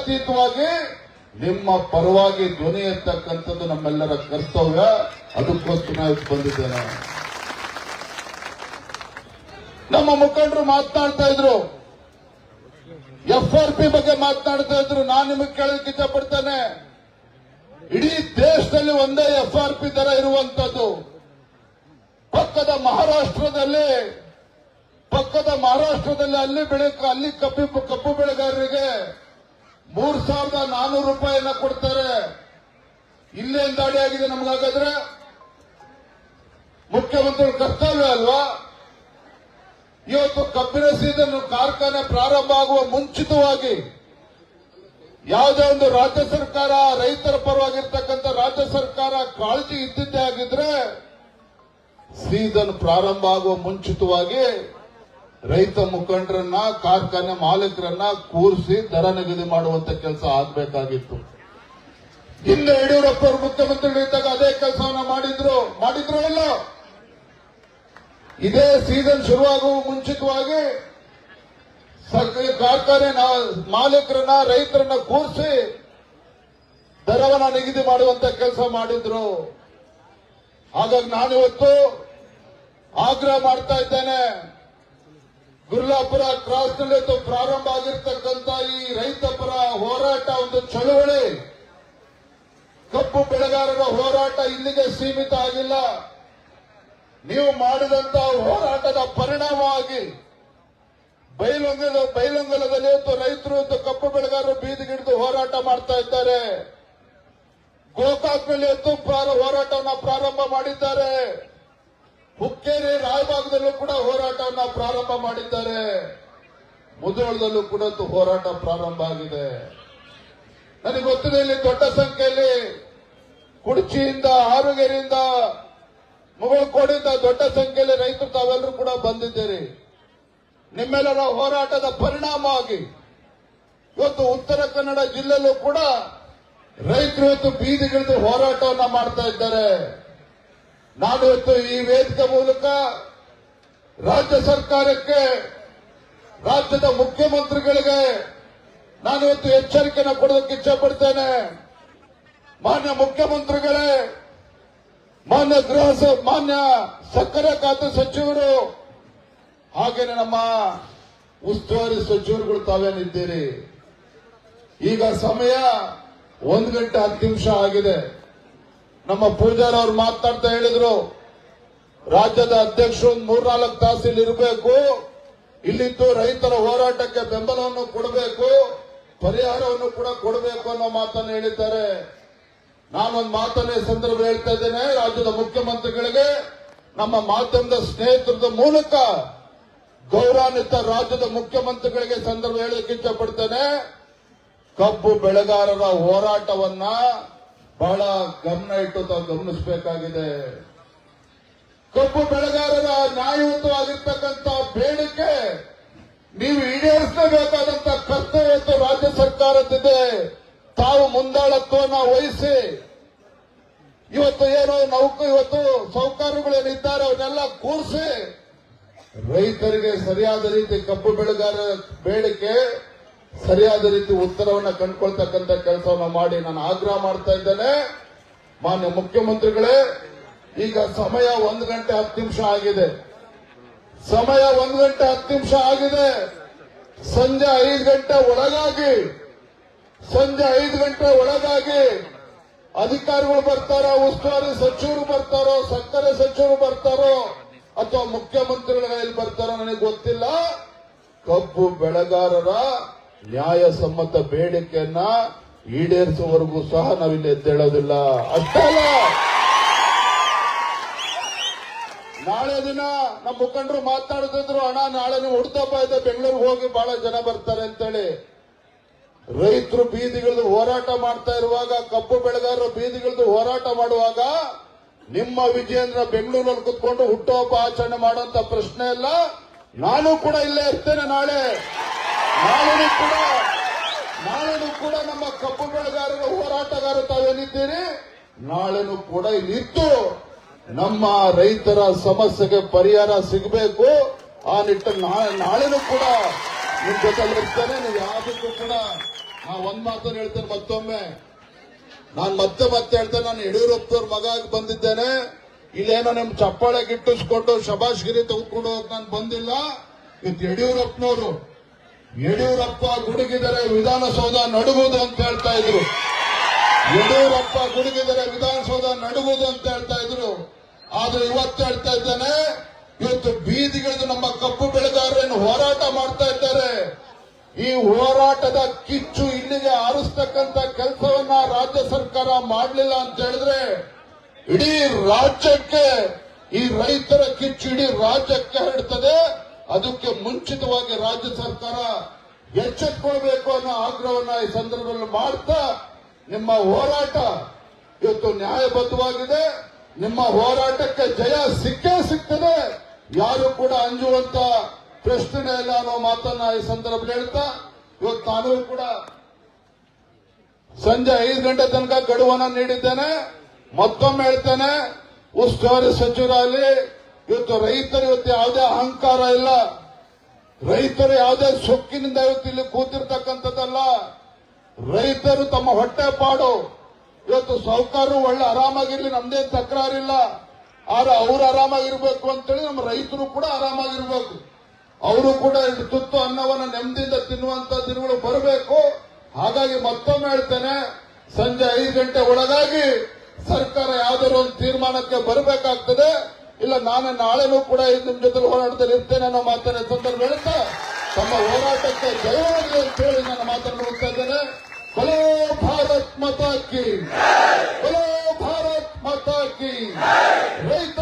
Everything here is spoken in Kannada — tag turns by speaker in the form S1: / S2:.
S1: ಅತೀತವಾಗಿ ನಿಮ್ಮ ಪರವಾಗಿ ಧ್ವನಿ ಎತ್ತಕ್ಕಂಥದ್ದು ನಮ್ಮೆಲ್ಲರ ಕರ್ತವ್ಯ. ಅದಕ್ಕೋಸ್ಕರ ನಾವು ಬಂದಿದ್ದೇನೆ. ನಮ್ಮ ಮುಖಂಡರು ಮಾತನಾಡ್ತಾ ಇದ್ರು, FRP ಬಗ್ಗೆ ಮಾತನಾಡ್ತಾ ಇದ್ರು. ನಾನು ನಿಮಗೆ ಕೇಳಲಿಕ್ಕೆ ಇಷ್ಟಪಡ್ತೇನೆ, ಇಡೀ ದೇಶದಲ್ಲಿ ಒಂದೇ FRP ದರ ಇರುವಂತದ್ದು. ಪಕ್ಕದ ಮಹಾರಾಷ್ಟ್ರದಲ್ಲಿ ಅಲ್ಲಿ ಕಬ್ಬು ಬೆಳೆಗಾರರಿಗೆ 3,400 ರೂಪಾಯಿನ ಕೊಡ್ತಾರೆ. ಇಲ್ಲೇನ್ ದಾಳಿ ಆಗಿದೆ ನಮಗಾಗಾದ್ರೆ? ಮುಖ್ಯಮಂತ್ರಿ ಕರ್ತವ್ಯ ಅಲ್ವಾ? ಇವತ್ತು ಕಬ್ಬಿನ ಸೀಸನ್ ಕಾರ್ಖಾನೆ ಪ್ರಾರಂಭ ಆಗುವ ಮುಂಚಿತವಾಗಿ ಯಾವುದೇ ಒಂದು ರಾಜ್ಯ ಸರ್ಕಾರ, ರೈತರ ಪರವಾಗಿರ್ತಕ್ಕಂಥ ರಾಜ್ಯ ಸರ್ಕಾರ ಕಾಳಜಿ ಇದ್ದಿದ್ದೇ ಆಗಿದ್ರೆ ಸೀಸನ್ ಪ್ರಾರಂಭ ಆಗುವ ಮುಂಚಿತವಾಗಿ ರೈತ ಮುಖಂಡರನ್ನ, ಕಾರ್ಖಾನೆ ಮಾಲೀಕರನ್ನ ಕೂರಿಸಿ ದರ ನಿಗದಿ ಮಾಡುವಂತ ಕೆಲಸ ಆಗಬೇಕಾಗಿತ್ತು. ಹಿಂದೆ ಯಡಿಯೂರಪ್ಪ ಅವರು ಮುಖ್ಯಮಂತ್ರಿಗಳಿದ್ದಾಗ ಅದೇ ಕೆಲಸವನ್ನ ಮಾಡಿದ್ರು ಇಲ್ಲ? ಇದೇ ಸೀಸನ್ ಶುರುವಾಗುವ ಮುಂಚಿತವಾಗಿ ಕಾರ್ಖಾನೆ ಮಾಲೀಕರನ್ನ, ರೈತರನ್ನ ಕೂರಿಸಿ ದರವನ್ನ ನಿಗದಿ ಮಾಡುವಂತ ಕೆಲಸ ಮಾಡಿದ್ರು. ಹಾಗಾಗಿ ನಾನಿವತ್ತು ಆಗ್ರಹ ಮಾಡ್ತಾ ಇದ್ದೇನೆ, ಗುರ್ಲಾಪುರ ಕ್ರಾಸ್ನಲ್ಲಿ ಪ್ರಾರಂಭ ಆಗಿರ್ತಕ್ಕಂಥ ಈ ರೈತ ಪರ ಹೋರಾಟ ಒಂದು ಚಳುವಳಿ, ಕಬ್ಬು ಬೆಳೆಗಾರರ ಹೋರಾಟ ಇಲ್ಲಿಗೆ ಸೀಮಿತ ಆಗಿಲ್ಲ. ನೀವು ಮಾಡಿದಂತ ಹೋರಾಟದ ಪರಿಣಾಮವಾಗಿ ಬೈಲೊಂಗಲದಲ್ಲಿ ರೈತರು ಕಬ್ಬು ಬೆಳೆಗಾರರು ಬೀದಿಗಿಡಿದು ಹೋರಾಟ ಮಾಡ್ತಾ ಇದ್ದಾರೆ. ಗೋಕಾಕ್ನಲ್ಲಿ ಹೋರಾಟವನ್ನು ಪ್ರಾರಂಭ ಮಾಡಿದ್ದಾರೆ. ಹುಕ್ಕೇರಿ ರಾಯಬಾಗದಲ್ಲೂ ಕೂಡ ಹೋರಾಟವನ್ನು ಪ್ರಾರಂಭ ಮಾಡಿದ್ದಾರೆ. ಮುಧೋಳದಲ್ಲೂ ಕೂಡ ಹೋರಾಟ ಪ್ರಾರಂಭ ಆಗಿದೆ. ನನಗೆ ಗೊತ್ತಿದೆ, ಇಲ್ಲಿ ದೊಡ್ಡ ಸಂಖ್ಯೆಯಲ್ಲಿ ಕುಡ್ಚಿಯಿಂದ, ಹಾರುಗೆರೆಯಿಂದ, ಮುಗಳಕೋಡಿಂದ ದೊಡ್ಡ ಸಂಖ್ಯೆಯಲ್ಲಿ ರೈತರು ತಾವೆಲ್ಲರೂ ಕೂಡ ಬಂದಿದ್ದೀರಿ. ನಿಮ್ಮೆಲ್ಲರ ಹೋರಾಟದ ಪರಿಣಾಮವಾಗಿ ಇವತ್ತು ಉತ್ತರ ಕನ್ನಡ ಜಿಲ್ಲೆಯಲ್ಲೂ ಕೂಡ ರೈತರು ಇವತ್ತು ಬೀದಿಗಿಳಿದು ಹೋರಾಟವನ್ನ ಮಾಡ್ತಾ ಇದ್ದಾರೆ. ನಾನು ಇವತ್ತು ಈ ವೇದಿಕೆ ಮೂಲಕ ರಾಜ್ಯ ಸರ್ಕಾರಕ್ಕೆ, ರಾಜ್ಯದ ಮುಖ್ಯಮಂತ್ರಿಗಳಿಗೆ ನಾನು ಇವತ್ತು ಎಚ್ಚರಿಕೆಯನ್ನು ಕೊಡೋದಕ್ಕೆ ಇಚ್ಛಪಡ್ತೇನೆ. ಮಾನ್ಯ ಮುಖ್ಯಮಂತ್ರಿಗಳೇ, ಮಾನ್ಯ ಸಕ್ಕರೆ ಖಾತೆ ಸಚಿವರು, ಹಾಗೇನೆ ನಮ್ಮ ಉಸ್ತುವಾರಿ ಸಚಿವರುಗಳು ತಾವೇನಿದ್ದೀರಿ. ಈಗ ಸಮಯ 1 ಗಂಟೆ 10 ನಿಮಿಷ ಆಗಿದೆ. ನಮ್ಮ ಪೂಜಾರಿ ಅವರು ಮಾತನಾಡ್ತಾ ಹೇಳಿದ್ರು, ರಾಜ್ಯದ ಅಧ್ಯಕ್ಷರು 3-4 ತಾಸು ಇಲ್ಲಿ ಇರಬೇಕು, ಇಲ್ಲಿದ್ದು ರೈತರ ಹೋರಾಟಕ್ಕೆ ಬೆಂಬಲವನ್ನು ಕೊಡಬೇಕು, ಪರಿಹಾರವನ್ನು ಕೂಡ ಕೊಡಬೇಕು ಅನ್ನೋ ಮಾತನ್ನು ಹೇಳಿದ್ದಾರೆ. ನಾನೊಂದು ಮಾತನ್ನ ಸಂದರ್ಭ ಹೇಳ್ತಾ ಇದ್ದೇನೆ, ರಾಜ್ಯದ ಮುಖ್ಯಮಂತ್ರಿಗಳಿಗೆ, ನಮ್ಮ ಮಾಧ್ಯಮದ ಸ್ನೇಹಿತರ ಮೂಲಕ ಗೌರವಾನ್ವಿತ ರಾಜ್ಯದ ಮುಖ್ಯಮಂತ್ರಿಗಳಿಗೆ ಸಂದರ್ಭ ಹೇಳಲಿಕ್ಕೆ ಇಷ್ಟಪಡ್ತೇನೆ. ಕಬ್ಬು ಬೆಳೆಗಾರರ ಹೋರಾಟವನ್ನ ಬಹಳ ಗಮನ ಇಟ್ಟು ತಾವು ಗಮನಿಸಬೇಕಾಗಿದೆ. ಕಬ್ಬು ಬೆಳೆಗಾರರ ನ್ಯಾಯಯುತವಾಗಿರ್ತಕ್ಕಂಥ ಬೇಡಿಕೆ ನೀವು ಈಡೇರಿಸಬೇಕಾದಂತ ಕರ್ತವ್ಯ ರಾಜ್ಯ ಸರ್ಕಾರದಿದೆ. ತಾವು ಮುಂದಾಳತ್ವವನ್ನು ವಹಿಸಿ ಇವತ್ತು ಇವತ್ತು ಸೌಕರ್ಯಗಳೇನಿದ್ದಾರೆ ಅವನ್ನೆಲ್ಲ ಕೂರಿಸಿ ರೈತರಿಗೆ ಸರಿಯಾದ ರೀತಿ ಕಬ್ಬು ಬೆಳೆಗಾರರ ಬೇಡಿಕೆ ಸರಿಯಾದ ರೀತಿ ಉತ್ತರವನ್ನು ಕಂಡುಕೊಳ್ತಕ್ಕಂಥ ಕೆಲಸವನ್ನು ಮಾಡಿ ನಾನು ಆಗ್ರಹ ಮಾಡ್ತಾ ಇದ್ದೇನೆ. ಮಾನ್ಯ ಮುಖ್ಯಮಂತ್ರಿಗಳೇ, ಈಗ ಸಮಯ 1 ಗಂಟೆ 10 ನಿಮಿಷ ಆಗಿದೆ. ಸಮಯ 1 ಗಂಟೆ 10 ನಿಮಿಷ ಆಗಿದೆ. ಸಂಜೆ 5 ಗಂಟೆ ಒಳಗಾಗಿ ಅಧಿಕಾರಿಗಳು ಬರ್ತಾರೋ, ಉಸ್ತುವಾರಿ ಸಚಿವರು ಬರ್ತಾರೋ, ಸಕ್ಕರೆ ಸಚಿವರು ಬರ್ತಾರೋ ಅಥವಾ ಮುಖ್ಯಮಂತ್ರಿಗಳ ಎಲ್ಲಿ ಬರ್ತಾರೋ ನನಗೆ ಗೊತ್ತಿಲ್ಲ. ಕಬ್ಬು ಬೆಳೆಗಾರರ ನ್ಯಾಯಸಮ್ಮತ ಬೇಡಿಕೆಯನ್ನ ಈಡೇರಿಸುವವರೆಗೂ ಸಹ ನಾವಿಲ್ಲಿ ಎದ್ದೇಳೋದಿಲ್ಲ. ಅಷ್ಟೇ ಅಲ್ಲ, ನಾಳೆ ದಿನ ನಮ್ಮ ಮುಖಂಡರು ಮಾತನಾಡ್ತಿದ್ರು, ಅಣ್ಣ ನಾಳೆ ನೀವು ಹುಡ್ತಪ್ಪ ಇದೆ, ಬೆಂಗಳೂರಿಗೆ ಹೋಗಿ ಬಹಳ ಜನ ಬರ್ತಾರೆ ಅಂತೇಳಿ. ರೈತರು ಬೀದಿಗಿಳಿದು ಹೋರಾಟ ಮಾಡ್ತಾ ಇರುವಾಗ, ಕಬ್ಬು ಬೆಳೆಗಾರರು ಬೀದಿಗಿಳಿದು ಹೋರಾಟ ಮಾಡುವಾಗ ನಿಮ್ಮ ವಿಜಯೇಂದ್ರ ಬೆಂಗಳೂರಲ್ಲಿ ಕುತ್ಕೊಂಡು ಹುಟ್ಟುಹಬ್ಬ ಆಚರಣೆ ಮಾಡುವಂತ ಪ್ರಶ್ನೆ ಇಲ್ಲ. ನಾನು ಕೂಡ ಇಲ್ಲೇ ಇರ್ತೇನೆ. ನಾಳೆನೂ ಕೂಡ ನಮ್ಮ ಕಬ್ಬು ಬೆಳೆಗಾರರ ಹೋರಾಟಗಾರರು ತಾವೇನಿದ್ದೀರಿ, ನಾಳೆನೂ ಕೂಡ ಇಲ್ಲಿದ್ದು ನಮ್ಮ ರೈತರ ಸಮಸ್ಯೆಗೆ ಪರಿಹಾರ ಸಿಗಬೇಕು. ಆ ನಿಟ್ಟಿನಲ್ಲಿ ನಾಳೆನೂ ಕೂಡ ನಿಮ್ ಜೊತೆ ಇರ್ತೇನೆ. ನೀವು ಯಾವುದಕ್ಕೂ ಕೂಡ ಒಂದ್ ಮಾತನ್ನು ಹೇಳ್ತೇನೆ ಮತ್ತೊಮ್ಮೆ, ನಾನು ಮತ್ತೆ ಹೇಳ್ತೇನೆ, ನಾನು ಯಡಿಯೂರಪ್ಪನವ್ರ ಮಗ ಆಗಿ ಬಂದಿದ್ದೇನೆ. ಇಲ್ಲೇನೋ ನಿಮ್ ಚಪ್ಪಾಳೆ ಗಿಟ್ಟಿಸ್ಕೊಂಡು ಶಬಾಷ್ಗಿರಿ ತೆಗೆದುಕೊಂಡು ಹೋಗಕ್ ನಾನು ಬಂದಿಲ್ಲ. ಇವತ್ತು ಯಡಿಯೂರಪ್ಪ ಗುಡುಗಿದರೆ ವಿಧಾನಸೌಧ ನಡುಗುವುದು ಅಂತ ಹೇಳ್ತಾ ಇದ್ರು. ಯಡಿಯೂರಪ್ಪ ಗುಡುಗಿದರೆ ವಿಧಾನಸೌಧ ನಡುಗುವುದು ಅಂತ ಹೇಳ್ತಾ ಇದ್ರು. ಆದ್ರೆ ಇವತ್ತು ಹೇಳ್ತಾ ಇದ್ದೇನೆ, ಇವತ್ತು ಬೀದಿಗಿಳಿದು ನಮ್ಮ ಕಬ್ಬು ಬೆಳೆಗಾರರನ್ನು ಹೋರಾಟ ಮಾಡ್ತಾ ಇದ್ದಾರೆ. ಈ ಹೋರಾಟದ ಕಿಚ್ಚು ಇಲ್ಲಿಗೆ ಆರಿಸ್ತಕ್ಕಂಥ ಕೆಲಸವನ್ನ ರಾಜ್ಯ ಸರ್ಕಾರ ಮಾಡಲಿಲ್ಲ ಅಂತ ಹೇಳಿದ್ರೆ ಇಡೀ ರಾಜ್ಯಕ್ಕೆ, ಈ ರೈತರ ಕಿಚ್ಚು ಇಡೀ ರಾಜ್ಯಕ್ಕೆ ಹರಡ್ತದೆ. ಅದಕ್ಕೆ ಮುಂಚಿತವಾಗಿ ರಾಜ್ಯ ಸರ್ಕಾರ ಎಚ್ಚೆತ್ತುಕೊಳ್ಬೇಕು ಅನ್ನೋ ಆಗ್ರಹವನ್ನ ಈ ಸಂದರ್ಭದಲ್ಲಿ ಮಾಡ್ತಾ, ನಿಮ್ಮ ಹೋರಾಟ ಇವತ್ತು ನ್ಯಾಯಬದ್ಧವಾಗಿದೆ. ನಿಮ್ಮ ಹೋರಾಟಕ್ಕೆ ಜಯ ಸಿಕ್ಕೇ ಸಿಗ್ತದೆ. ಯಾರು ಕೂಡ ಅಂಜುವಂತ ಪ್ರಶ್ನೆ ಇಲ್ಲ ಅನ್ನೋ ಮಾತನ್ನ ಈ ಸಂದರ್ಭದಲ್ಲಿ ಹೇಳ್ತಾ, ಇವತ್ತು ನಾನು ಕೂಡ ಸಂಜೆ 5 ಗಂಟೆ ತನಕ ಗಡುವನ್ನ ನೀಡಿದ್ದೇನೆ. ಮತ್ತೊಮ್ಮೆ ಹೇಳ್ತೇನೆ, ಉಸ್ತುವಾರಿ ಸಚಿವರಲ್ಲಿ ಇವತ್ತು ರೈತರು ಇವತ್ತು ಯಾವುದೇ ಅಹಂಕಾರ ಇಲ್ಲ. ರೈತರು ಯಾವುದೇ ಸೊಕ್ಕಿನಿಂದ ಇವತ್ತು ಇಲ್ಲಿ ಕೂತಿರ್ತಕ್ಕಂಥದ್ದಲ್ಲ. ರೈತರು ತಮ್ಮ ಹೊಟ್ಟೆ ಪಾಡು. ಇವತ್ತು ಸಾಹುಕಾರರು ಒಳ್ಳೆ ಆರಾಮಾಗಿರ್ಲಿ, ನಮ್ದೇನು ತಕರಾರಿಲ್ಲ. ಆದ್ರೆ ಅವರು ಆರಾಮಾಗಿರ್ಬೇಕು ಅಂತೇಳಿ ನಮ್ಮ ರೈತರು ಕೂಡ ಆರಾಮಾಗಿರ್ಬೇಕು. ಅವರು ಕೂಡ ತುತ್ತು ಅನ್ನವನ್ನು ನೆಮ್ಮದಿಯಿಂದ ತಿನ್ನುವಂತ ದಿನಗಳು ಬರಬೇಕು. ಹಾಗಾಗಿ ಮತ್ತೊಮ್ಮೆ ಹೇಳ್ತೇನೆ, ಸಂಜೆ 5 ಗಂಟೆ ಒಳಗಾಗಿ ಸರ್ಕಾರ ಯಾವ್ದಾದ್ರು ಒಂದು ತೀರ್ಮಾನಕ್ಕೆ ಬರಬೇಕಾಗ್ತದೆ. ಇಲ್ಲ ನಾನು ನಾಳೆನೂ ಕೂಡ ನಿಮ್ ಜೊತೆ ಹೋರಾಟದಲ್ಲಿ ಇರ್ತೇನೆ ಅನ್ನೋ ಮಾತನ್ನ ಸಂದರ್ಭ ಹೇಳ್ತಾ, ತಮ್ಮ ಹೋರಾಟಕ್ಕೆ ಜಯವಾಗಲಿ ಅಂತ ಹೇಳಿ ನಾನು ಮಾತನ್ನು ಮುಗಿಸ್ತಾ ಇದ್ದೇನೆ. ಬಲೋ ಭಾರತ್ ಮಾತಾ ಕಿ, ಬಲೋ ಭಾರತ್ ಮಾತಾ ಕಿ. ರೈತ